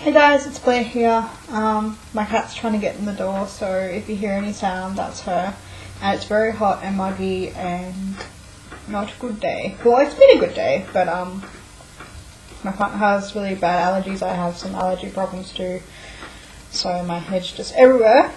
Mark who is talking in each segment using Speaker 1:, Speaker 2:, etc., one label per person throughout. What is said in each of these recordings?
Speaker 1: Hey guys, it's Blair here. My cat's trying to get in the door, so if you hear any sound, that's her. And it's very hot and muggy and not a good day. Well, it's been a good day, but my partner has really bad allergies. I have some allergy problems too, so my head's just everywhere.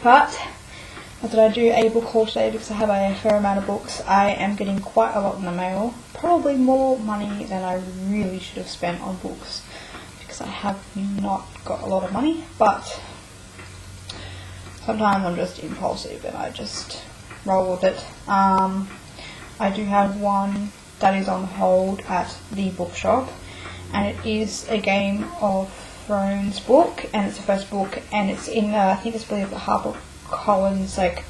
Speaker 1: But I thought I'd do a book haul today because I have a fair amount of books. I am getting quite a lot in the mail, probably more money than I really should have spent on books, because I have not got a lot of money, but sometimes I'm just impulsive and I just roll with it. I do have one that is on hold at the bookshop, and it is a Game of Thrones book, and it's the first book, and it's in, I think it's believe the HarperCollins like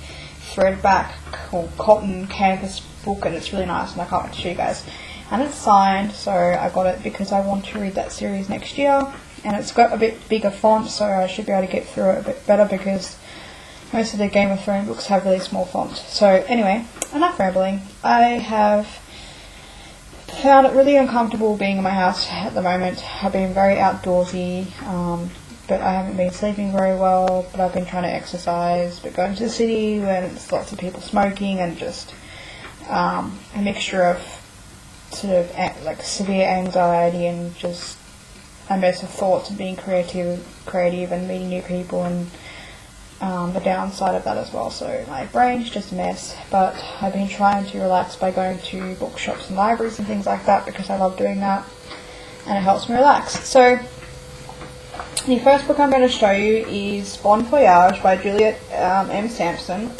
Speaker 1: threadback or cotton canvas book, and it's really nice, and I can't wait to show you guys. And it's signed, so I got it because I want to read that series next year, and it's got a bit bigger font, so I should be able to get through it a bit better because most of the Game of Thrones books have really small font. So anyway, enough rambling. I have found it really uncomfortable being in my house at the moment. I've been very outdoorsy, but I haven't been sleeping very well, but I've been trying to exercise, but going to the city when there's lots of people smoking and just a mixture of sort of like severe anxiety and just a mess of thoughts and being creative and meeting new people, and the downside of that as well. So my brain's just a mess, but I've been trying to relax by going to bookshops and libraries and things like that because I love doing that and it helps me relax. So the first book I'm going to show you is Bon Voyage by Juliet M. Sampson.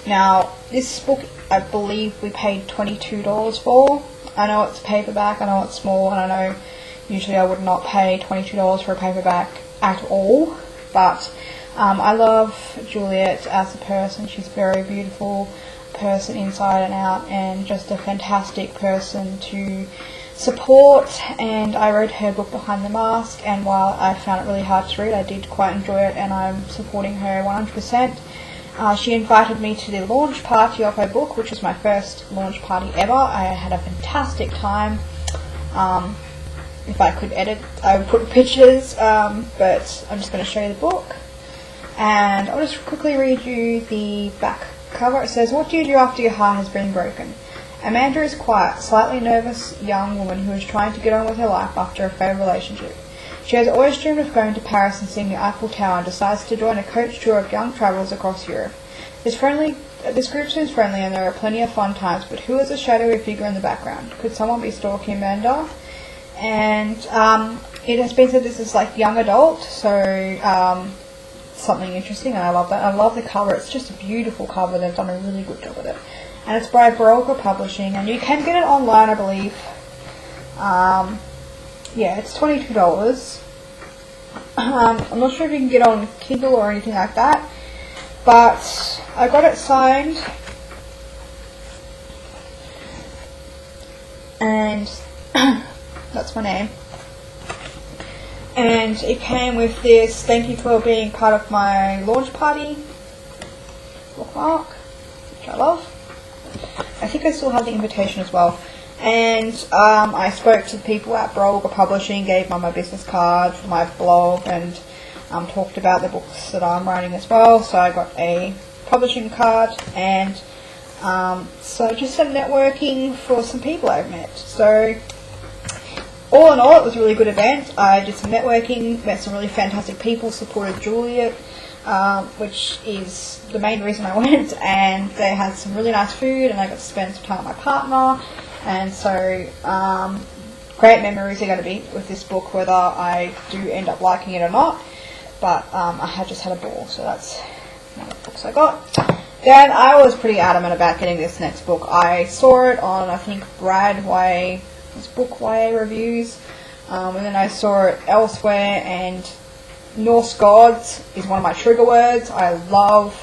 Speaker 1: Now this book I believe we paid $22 for. I know it's paperback, I know it's small, and I know usually I would not pay $22 for a paperback at all, but I love Juliet as a person. She's a very beautiful person inside and out, and just a fantastic person to support. And I read her book Behind the Mask, and while I found it really hard to read, I did quite enjoy it, and I'm supporting her 100%. She invited me to the launch party of her book, which was my first launch party ever. I had a fantastic time. If I could edit, I would put pictures, but I'm just going to show you the book. And I'll just quickly read you the back cover. It says, "What do you do after your heart has been broken? Amanda is quiet, slightly nervous young woman who is trying to get on with her life after a failed relationship. She has always dreamed of going to Paris and seeing the Eiffel Tower, and decides to join a coach tour of young travellers across Europe. This group seems friendly and there are plenty of fun times, but who is a shadowy figure in the background? Could someone be stalking Amanda?" And it has been said this is like young adult, so something interesting, and I love that. I love the cover. It's just a beautiful cover. They've done a really good job with it. And it's by Blair Publishing, and you can get it online, I believe. Yeah, it's $22. I'm not sure if you can get it on Kindle or anything like that, but I got it signed, and that's my name. And it came with this "Thank you for being part of my launch party" bookmark, which I love. I think I still have the invitation as well. And I spoke to the people at Blair Publishing, gave them my business card for my blog, and talked about the books that I'm writing as well. So I got a publishing card, and so just some networking for some people I've met. So all in all, it was a really good event. I did some networking, met some really fantastic people, supported Juliet, which is the main reason I went, and they had some really nice food, and I got to spend some time with my partner, and so great memories are going to be with this book, whether I do end up liking it or not, but I had just had a ball, so that's one of the books I got. Then I was pretty adamant about getting this next book. I saw it on, I think, Book YA reviews, and then I saw it elsewhere, and Norse gods is one of my trigger words. I love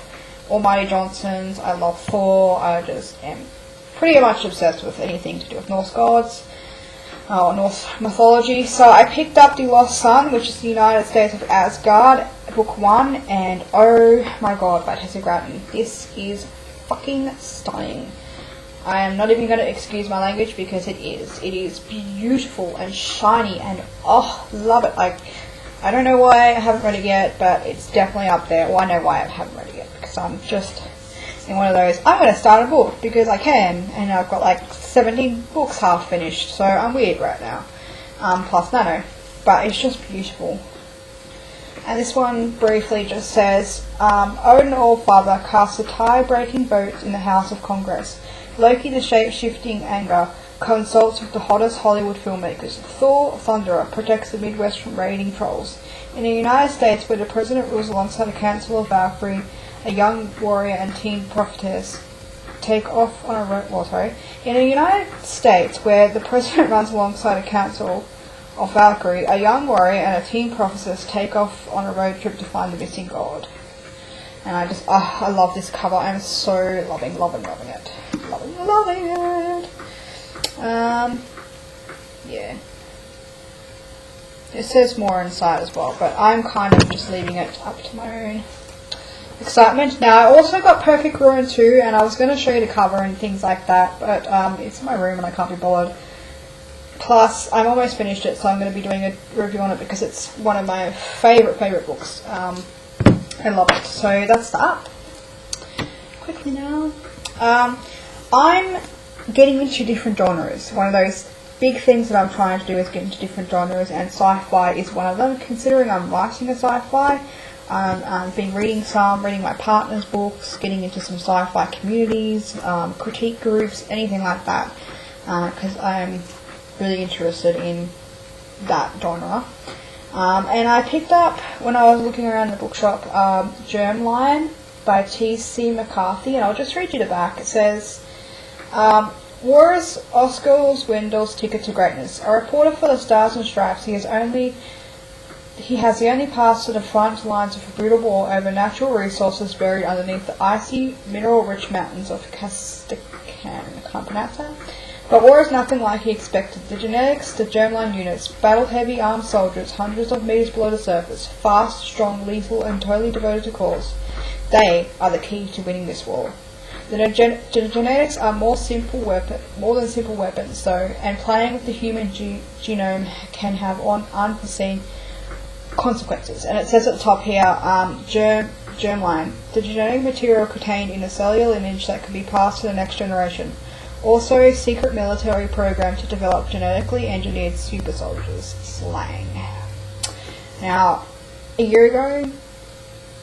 Speaker 1: Almighty Johnson's, I love Thor. I just am pretty much obsessed with anything to do with Norse gods or Norse mythology. So I picked up The Lost Sun, which is the United States of Asgard, book 1, and oh my god, by Tessa Gratton. This is fucking stunning. I am not even going to excuse my language because it is. It is beautiful and shiny and, oh, love it. Like, I don't know why I haven't read it yet, but it's definitely up there. Well, I know why I haven't read it yet, because I'm just in one of those, I'm going to start a book because I can, and I've got like 17 books half finished, so I'm weird right now. Plus Nano. But it's just beautiful. And this one briefly just says, Odin Allfather casts a tie-breaking vote in the House of Congress. Loki, the shape-shifting anger, consults with the hottest Hollywood filmmakers. Thor, Thunderer, protects the Midwest from raiding trolls. In the United States, where the president rules alongside a council of Valkyrie, a young warrior and teen prophetess take off on a road. In the United States, where the president runs alongside a council of Valkyrie, a young warrior and a teen prophetess take off on a road trip to find the missing god. And I just, I love this cover. I'm so loving it. Loving it. Yeah. It says more inside as well, but I'm kind of just leaving it up to my own excitement. Now, I also got Perfect Ruin 2, and I was going to show you the cover and things like that, but it's in my room and I can't be bothered. Plus, I'm almost finished it, so I'm going to be doing a review on it because it's one of my favourite books. I love it. So that's that. Quickly now. I'm getting into different genres. One of those big things that I'm trying to do is get into different genres, and sci-fi is one of them. Considering I'm writing a sci-fi, I've been reading my partner's books, getting into some sci-fi communities, critique groups, anything like that, because I'm really interested in that genre. And I picked up, when I was looking around the bookshop, Germline by T.C. McCarthy, and I'll just read you the back. It says, Wars Oscar Wendell's ticket to greatness. A reporter for the Stars and Stripes, he has the only pass to the front lines of a brutal war over natural resources buried underneath the icy, mineral-rich mountains of Castican. I can't pronounce that. But war is nothing like he expected. The genetics, the germline units, battle-heavy armed soldiers, hundreds of meters below the surface, fast, strong, lethal, and totally devoted to cause. They are the key to winning this war. The genetics are more than simple weapons, though, and playing with the human genome can have unforeseen consequences. And it says at the top here, germline, the genetic material contained in a cellular lineage that can be passed to the next generation. Also, a secret military program to develop genetically engineered super soldiers. Slang. Now, a year ago,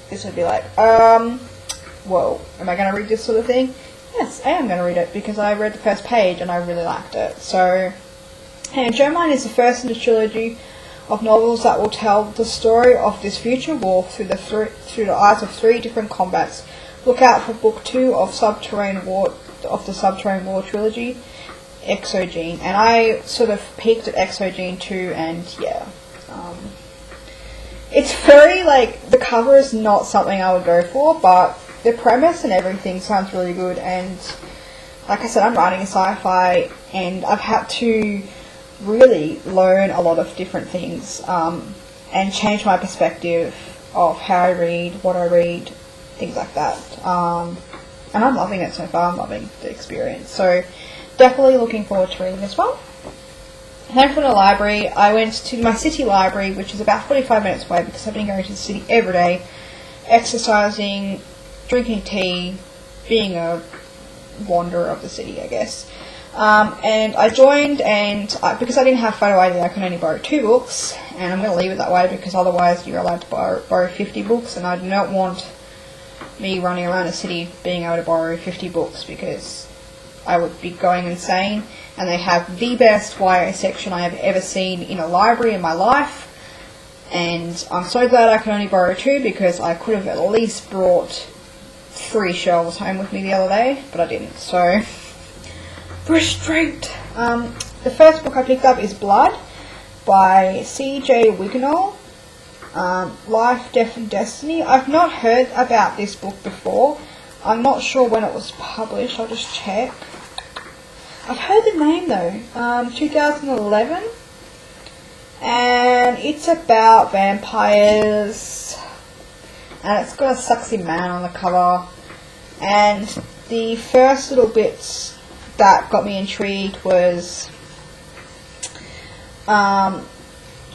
Speaker 1: this would be like, whoa, am I going to read this sort of thing? Yes, I am going to read it, because I read the first page and I really liked it. So, and Germline is the first in a trilogy of novels that will tell the story of this future war through the eyes of 3 different combats. Look out for book 2 of the Subterranean War trilogy, Exogene. And I sort of peeked at Exogene 2, and yeah. It's very, like, the cover is not something I would go for, but the premise and everything sounds really good. And like I said, I'm writing a sci-fi, and I've had to really learn a lot of different things, and change my perspective of how I read, what I read, things like that. And I'm loving it so far. I'm loving the experience. So definitely looking forward to reading this one. And then from the library, I went to my city library, which is about 45 minutes away, because I've been going to the city every day, exercising, drinking tea, being a wanderer of the city, I guess. And I joined, and because I didn't have photo ID, I can only borrow 2 books, and I'm going to leave it that way, because otherwise you're allowed to borrow 50 books, and I do not want me running around the city being able to borrow 50 books, because I would be going insane. And they have the best YA section I have ever seen in a library in my life, and I'm so glad I can only borrow 2, because I could have at least brought 3 shelves home with me the other day, but I didn't. So restraint. The first book I picked up is Blood by C.J. Wignall. Life, Death and Destiny. I've not heard about this book before. I'm not sure when it was published. I'll just check. I've heard the name though. 2011. And it's about vampires. And it's got a sexy man on the cover. And the first little bits that got me intrigued was, I'll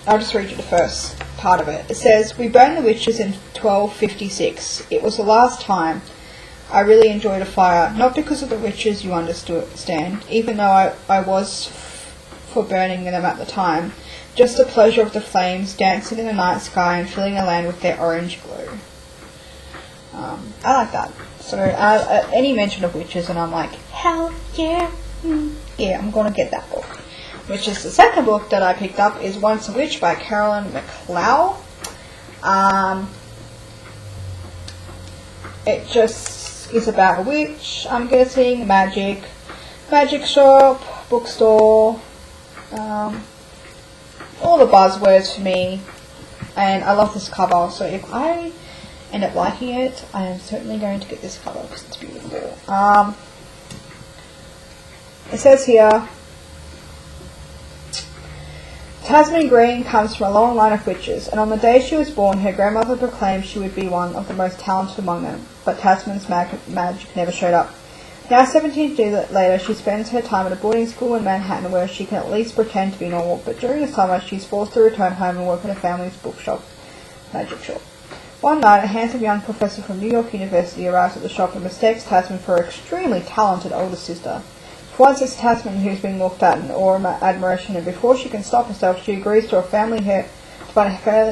Speaker 1: just read you the first part of it. It says, "We burned the witches in 1256. It was the last time. I really enjoyed a fire, not because of the witches, you understand, even though I was for burning them at the time. Just the pleasure of the flames dancing in the night sky and filling the land with their orange glow." I like that. So any mention of witches and I'm like, hell yeah, yeah, I'm gonna get that book. Which is the second book that I picked up is Once a Witch by Carolyn McLeod. It just is about a witch, I'm guessing, magic shop, bookstore, all the buzzwords for me, and I love this cover, so if I end up liking it, I am certainly going to get this cover because it's beautiful. It says here, Tasman Green comes from a long line of witches, and on the day she was born, her grandmother proclaimed she would be one of the most talented among them, but Tasman's magic never showed up. Now, 17 years later, she spends her time at a boarding school in Manhattan where she can at least pretend to be normal, but during the summer, she's forced to return home and work at her family's bookshop, magic shop. One night, a handsome young professor from New York University arrives at the shop and mistakes Tasman for her extremely talented older sister. For once, it's Tasman who's being looked at in awe and admiration, and before she can stop herself, she agrees to find a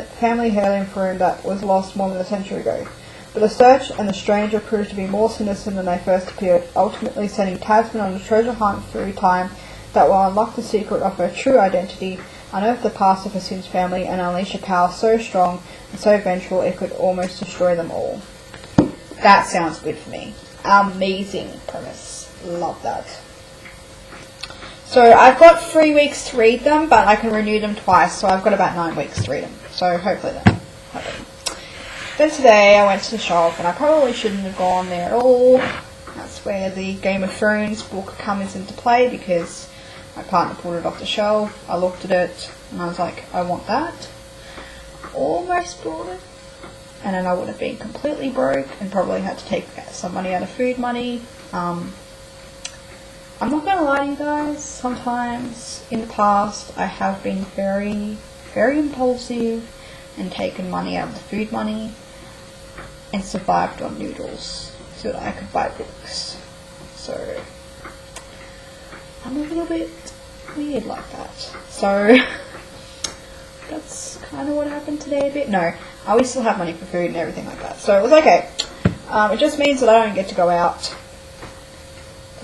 Speaker 1: family heirloom room that was lost more than a century ago. But the search and the stranger proved to be more sinister than they first appeared, ultimately sending Tasman on a treasure hunt through time that will unlock the secret of her true identity, unearth the past of her Sims family, and unleash a power so strong and so vengeful it could almost destroy them all. That sounds good for me. Amazing premise. Love that. So I've got 3 weeks to read them, but I can renew them twice, so I've got about 9 weeks to read them. So hopefully then. Then today I went to the shop, and I probably shouldn't have gone there at all. That's where the Game of Thrones book comes into play, because my partner pulled it off the shelf. I looked at it, and I was like, I want that. Almost bought it. And then I would have been completely broke, and probably had to take some money out of food money. I'm not going to lie to you guys, sometimes in the past I have been very, very impulsive and taken money out of the food money and survived on noodles so that I could buy books. So I'm a little bit weird like that. So that's kind of what happened today a bit. No, we still have money for food and everything like that. So it was okay. It just means that I don't get to go out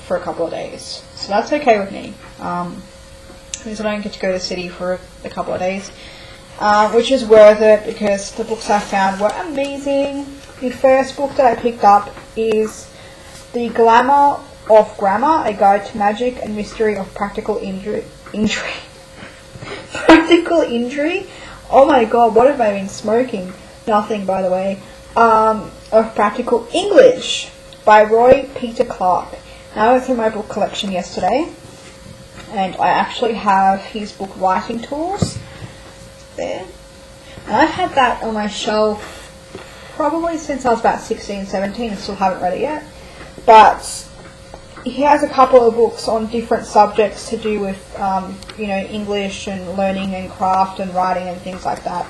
Speaker 1: for a couple of days, so that's okay with me. Means I don't get to go to the city for a couple of days, which is worth it because the books I found were amazing. The first book that I picked up is The Glamour of Grammar, A Guide to Magic and Mystery of Practical Injury. Practical Injury? Oh my god, what have I been smoking? Nothing, by the way. Of Practical English by Roy Peter Clark. Now, I went through my book collection yesterday, and I actually have his book Writing Tools there. And I've had that on my shelf probably since I was about 16, 17, and still haven't read it yet. But he has a couple of books on different subjects to do with, English and learning and craft and writing and things like that.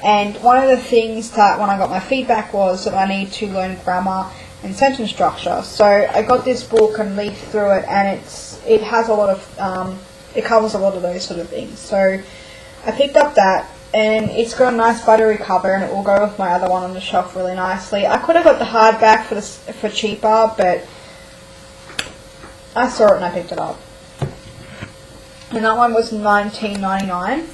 Speaker 1: And one of the things that when I got my feedback was that I need to learn grammar and sentence structure. So I got this book and leafed through it, and it has a lot of it covers a lot of those sort of things. So I picked up that, and it's got a nice buttery cover, and it will go with my other one on the shelf really nicely. I could have got the hardback for cheaper, but I saw it and I picked it up. And that one was $19.99.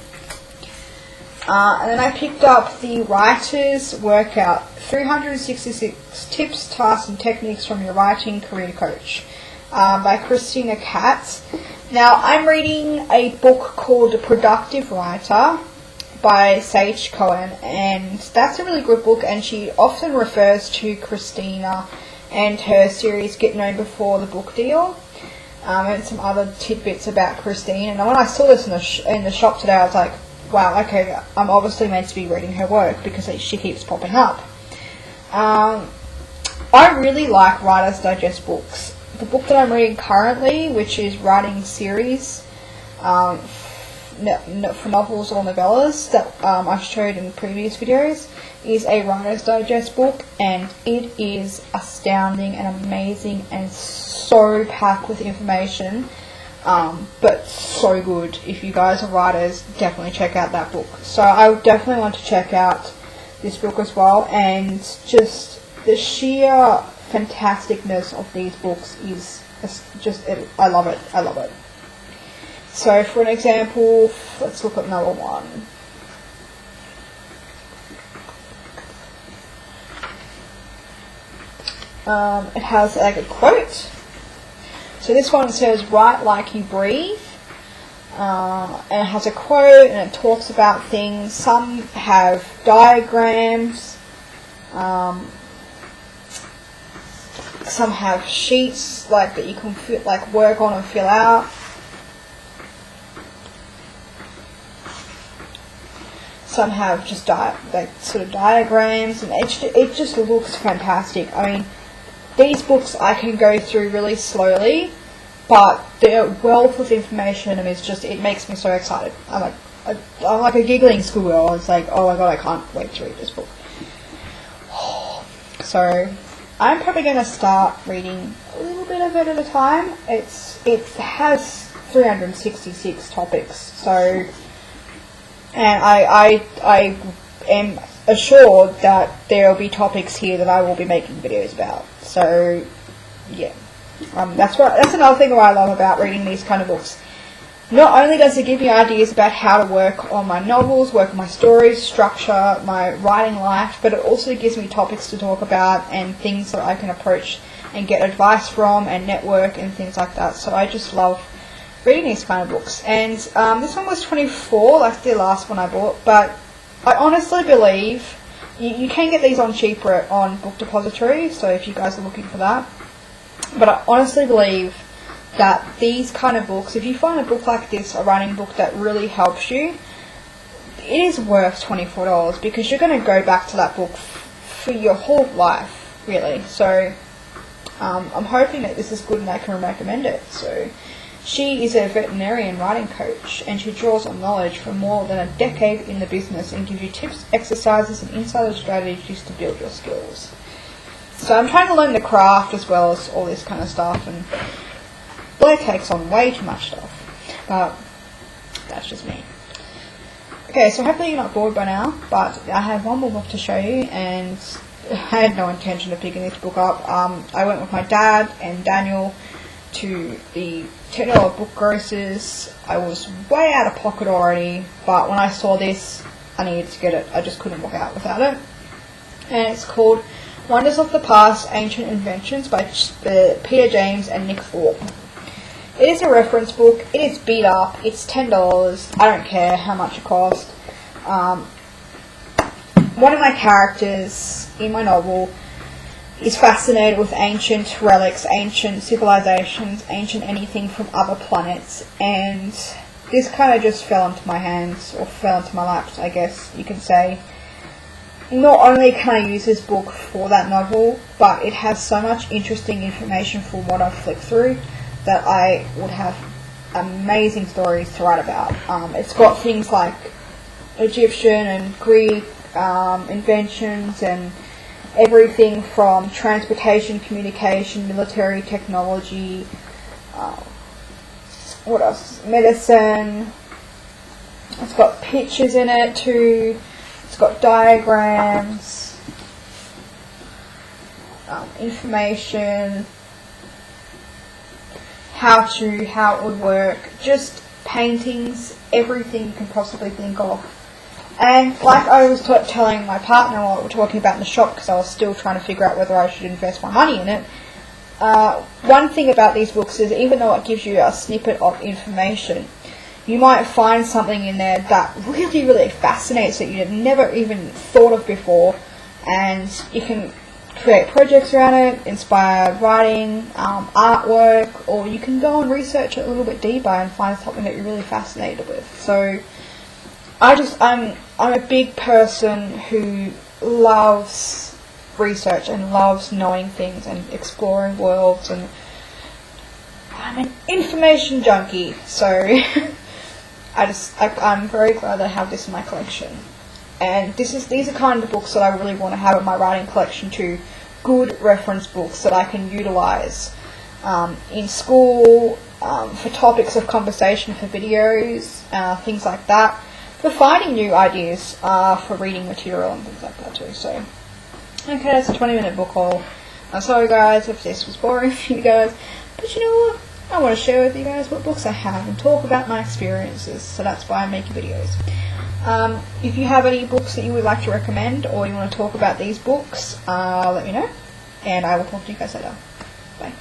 Speaker 1: And then I picked up the Writer's Workout, 366 Tips, Tasks and Techniques from Your Writing Career Coach, by Christina Katz. Now, I'm reading a book called The Productive Writer by Sage Cohen, and that's a really good book, and she often refers to Christina and her series Get Known Before the Book Deal, and some other tidbits about Christine. And when I saw this in the shop today, I was like, wow, okay, I'm obviously meant to be reading her work because she keeps popping up. I really like Writer's Digest books. The book that I'm reading currently, which is Writing Series, for novels or novellas that I've showed in previous videos is a Writer's Digest book, and it is astounding and amazing and so packed with information, but so good. If you guys are writers, definitely check out that book. So I definitely want to check out this book as well, and just the sheer fantasticness of these books is just, I love it. So for an example, let's look at another one. It has like a quote. So this one says, "Write like you breathe." And it has a quote, and it talks about things. Some have diagrams. Some have sheets like that you can work on and fill out. Some have just sort of diagrams, and it just looks fantastic. I mean, these books I can go through really slowly, but the wealth of information is just, it makes me so excited. I'm like a giggling schoolgirl. It's like, oh my god, I can't wait to read this book. So I'm probably going to start reading a little bit of it at a time. It has 366 topics, so, and I am assured that there will be topics here that I will be making videos about. So yeah, that's another thing that I love about reading these kind of books. Not only does it give me ideas about how to work on my novels, work on my stories, structure my writing life, but it also gives me topics to talk about and things that I can approach and get advice from and network and things like that. So I just love reading these kind of books. And this one was $24, like the last one I bought, but I honestly believe you can get these on cheaper on Book Depository, so if you guys are looking for that. But I honestly believe that these kind of books, if you find a book like this, a writing book that really helps you, it is worth $24, because you're going to go back to that book for your whole life, really. So I'm hoping that this is good and I can recommend it. So she is a veterinarian writing coach, and she draws on knowledge from more than a decade in the business and gives you tips, exercises and insider strategies to build your skills. So I'm trying to learn the craft as well as all this kind of stuff, and Blair takes on way too much stuff, but that's just me. Okay, so hopefully you're not bored by now, but I have one more book to show you, and I had no intention of picking this book up. I went with my dad and Daniel to the $10 book grocers. I was way out of pocket already, but when I saw this, I needed to get it. I just couldn't walk out without it. And it's called Wonders of the Past, Ancient Inventions by Peter James and Nick Thorpe. It is a reference book. It is beat up. It's $10. I don't care how much it costs. One of my characters in my novel is fascinated with ancient relics, ancient civilizations, ancient anything from other planets, and this kind of just fell into my hands, or fell into my laps, I guess you can say. Not only can I use this book for that novel, but it has so much interesting information from what I've flicked through that I would have amazing stories to write about. It's got things like Egyptian and Greek inventions, and everything from transportation, communication, military technology, what else? Medicine. It's got pictures in it too. It's got diagrams, information, how it would work, just paintings, everything you can possibly think of. And like I was telling my partner while we were talking about in the shop, because I was still trying to figure out whether I should invest my money in it, one thing about these books is, even though it gives you a snippet of information, you might find something in there that really, really fascinates that you had never even thought of before, and you can create projects around it, inspire writing, artwork, or you can go and research it a little bit deeper and find something that you're really fascinated with. So I'm a big person who loves research and loves knowing things and exploring worlds, and I'm an information junkie, so I'm very glad that I have this in my collection. And these are kind of the books that I really want to have in my writing collection too. Good reference books that I can utilise in school, for topics of conversation, for videos, things like that, for finding new ideas for reading material and things like that too. So, okay, that's a 20-minute book haul. I'm sorry guys if this was boring for you guys, but you know what? I want to share with you guys what books I have and talk about my experiences, so that's why I'm making videos. If you have any books that you would like to recommend, or you want to talk about these books, let me know, and I will talk to you guys later. Bye.